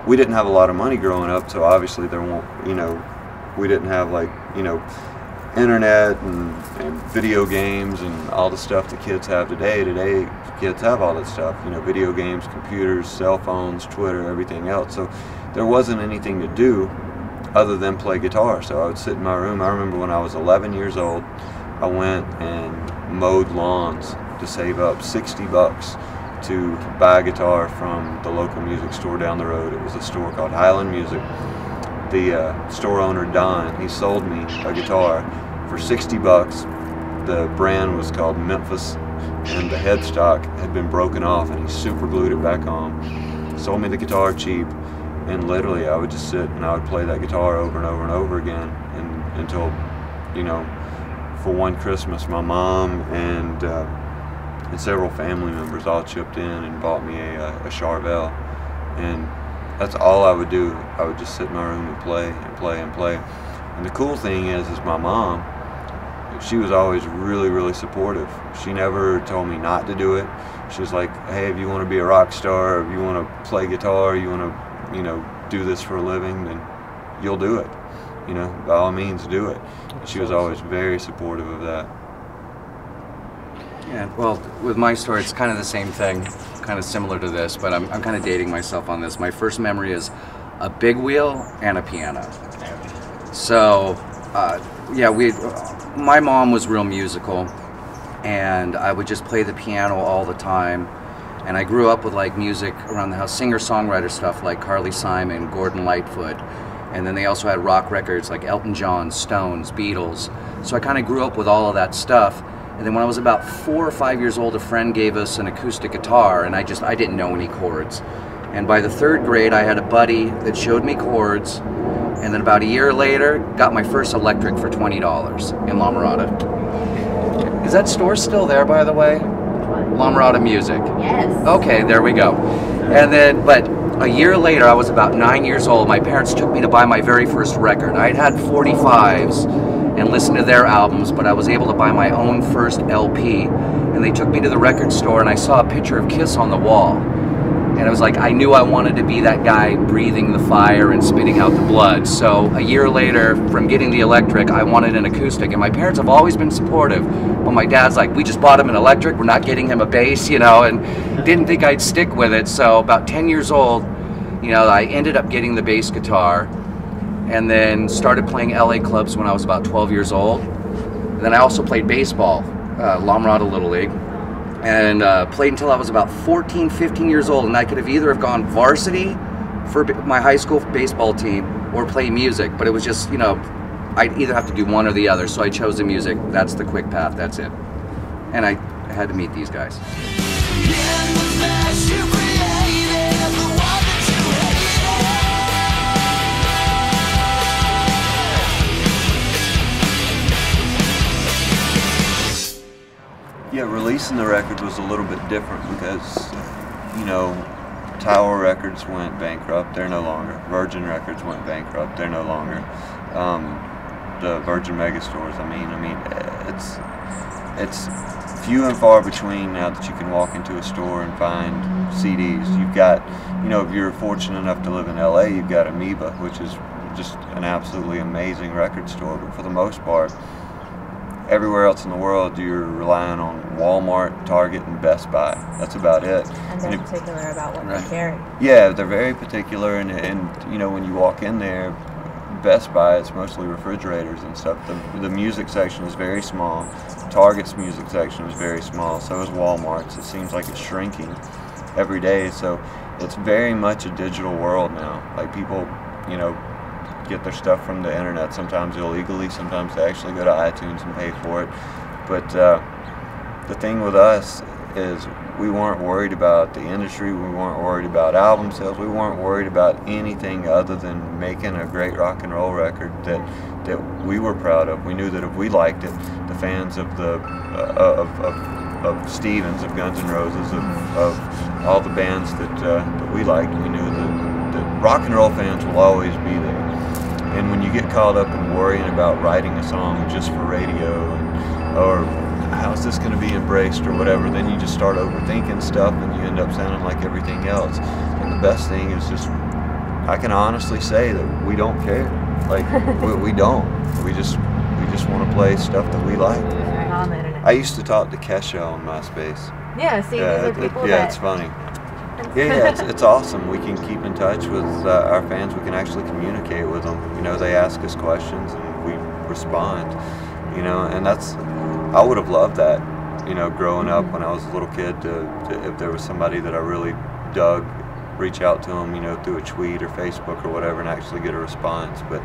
we didn't have a lot of money growing up, so obviously there won't, you know, we didn't have like, you know, internet and video games and all the stuff the kids have today. Today, kids have all that stuff, you know, video games, computers, cell phones, Twitter, everything else. So there wasn't anything to do other than play guitar. So I would sit in my room. I remember when I was 11 years old, I went and mowed lawns to save up 60 bucks to buy a guitar from the local music store down the road. It was a store called Highland Music. The store owner, Donnan, he sold me a guitar for 60 bucks. The brand was called Memphis, and the headstock had been broken off, and he super glued it back on. Sold me the guitar cheap, and literally I would just sit and I would play that guitar over and over and over again, and until, you know, for one Christmas, my mom and several family members all chipped in and bought me a Charvel, and that's all I would do. I would just sit in my room and play and play and play. And the cool thing is my mom, she was always really, really supportive. She never told me not to do it. She was like, hey, if you want to be a rock star, if you want to play guitar, you want to, you know, do this for a living, then you'll do it. You know, by all means, do it. She was always very supportive of that. Yeah, well, with my story, it's kind of the same thing, kind of similar to this, but I'm kind of dating myself on this. My first memory is a big wheel and a piano. So, yeah, my mom was real musical, and I would just play the piano all the time. And I grew up with like music around the house, singer-songwriter stuff like Carly Simon, Gordon Lightfoot, and then they also had rock records like Elton John, Stones, Beatles. So I kind of grew up with all of that stuff. And then when I was about 4 or 5 years old, a friend gave us an acoustic guitar, and I didn't know any chords. And by the 3rd grade, I had a buddy that showed me chords, and then about a year later, got my first electric for $20 in La Mirada. Is that store still there, by the way? La Mirada Music. Yes. Okay, there we go. And then, but a year later, I was about 9 years old. My parents took me to buy my very first record. I'd had 45s and listened to their albums, but I was able to buy my own first LP. And they took me to the record store, and I saw a picture of Kiss on the wall. And it was like, I knew I wanted to be that guy breathing the fire and spitting out the blood. So a year later, from getting the electric, I wanted an acoustic. And my parents have always been supportive. But my dad's like, we just bought him an electric, we're not getting him a bass, you know, and didn't think I'd stick with it. So about 10 years old, you know, I ended up getting the bass guitar, and then started playing LA clubs when I was about 12 years old. And then I also played baseball, La Mirada Little League, and played until I was about 14, 15 years old, and I could have either have gone varsity for my high school baseball team or play music, but it was just, you know, I'd either have to do one or the other, so I chose the music. That's the quick path, that's it. And I had to meet these guys. Yeah, releasing the record was a little bit different because, you know, Tower Records went bankrupt, they're no longer. Virgin Records went bankrupt, they're no longer. The Virgin Megastores, I mean, it's few and far between now that you can walk into a store and find CDs. You've got, you know, if you're fortunate enough to live in LA, you've got Amoeba, which is just an absolutely amazing record store, but for the most part, everywhere else in the world, you're relying on Walmart, Target, and Best Buy. That's about it. And they're particular about what they carry. Yeah, they're very particular, and you know, when you walk in there, Best Buy, it's mostly refrigerators and stuff. The music section is very small. Target's music section is very small. So is Walmart's. It seems like it's shrinking every day. So it's very much a digital world now. Like people, you know, get their stuff from the internet, sometimes illegally, sometimes they actually go to iTunes and pay for it. But the thing with us is we weren't worried about the industry, we weren't worried about album sales, we weren't worried about anything other than making a great rock and roll record that we were proud of. We knew that if we liked it, the fans of Stevens, of Guns N' Roses, of all the bands that we liked, we knew that rock and roll fans will always be there. And when you get caught up in worrying about writing a song just for radio, or how's this going to be embraced or whatever, then you just start overthinking stuff and you end up sounding like everything else. And the best thing is just I can honestly say that we don't care. Like we don't. We just want to play stuff that we like. On the internet. I used to talk to Kesha on MySpace. Yeah, see, these are people yeah, that... it's funny. Yeah, it's awesome. We can keep in touch with our fans. We can actually communicate with them. You know, they ask us questions and we respond. You know, and I would have loved that. You know, growing up when I was a little kid, to if there was somebody that I really dug, reach out to them, you know, through a tweet or Facebook or whatever, and actually get a response. But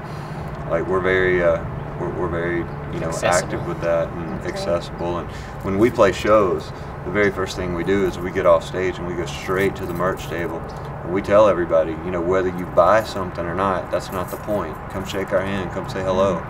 like we're very you know, active with that and accessible. And when we play shows, the very first thing we do is we get off stage and we go straight to the merch table. And we tell everybody, you know, whether you buy something or not, that's not the point. Come shake our hand, come say hello.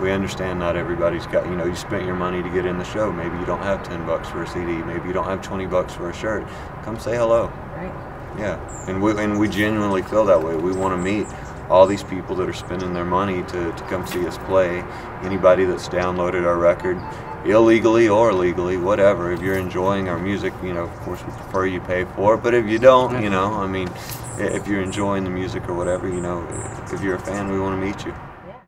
We understand not everybody's got, you know, you spent your money to get in the show. Maybe you don't have $10 for a CD. Maybe you don't have $20 for a shirt. Come say hello. Right. Yeah, and we genuinely feel that way. We want to meet all these people that are spending their money to come see us play. Anybody that's downloaded our record, illegally or legally, whatever. If you're enjoying our music, you know, of course we prefer you pay for it. But if you don't, you know, I mean, if you're enjoying the music or whatever, you know, if you're a fan, we want to meet you.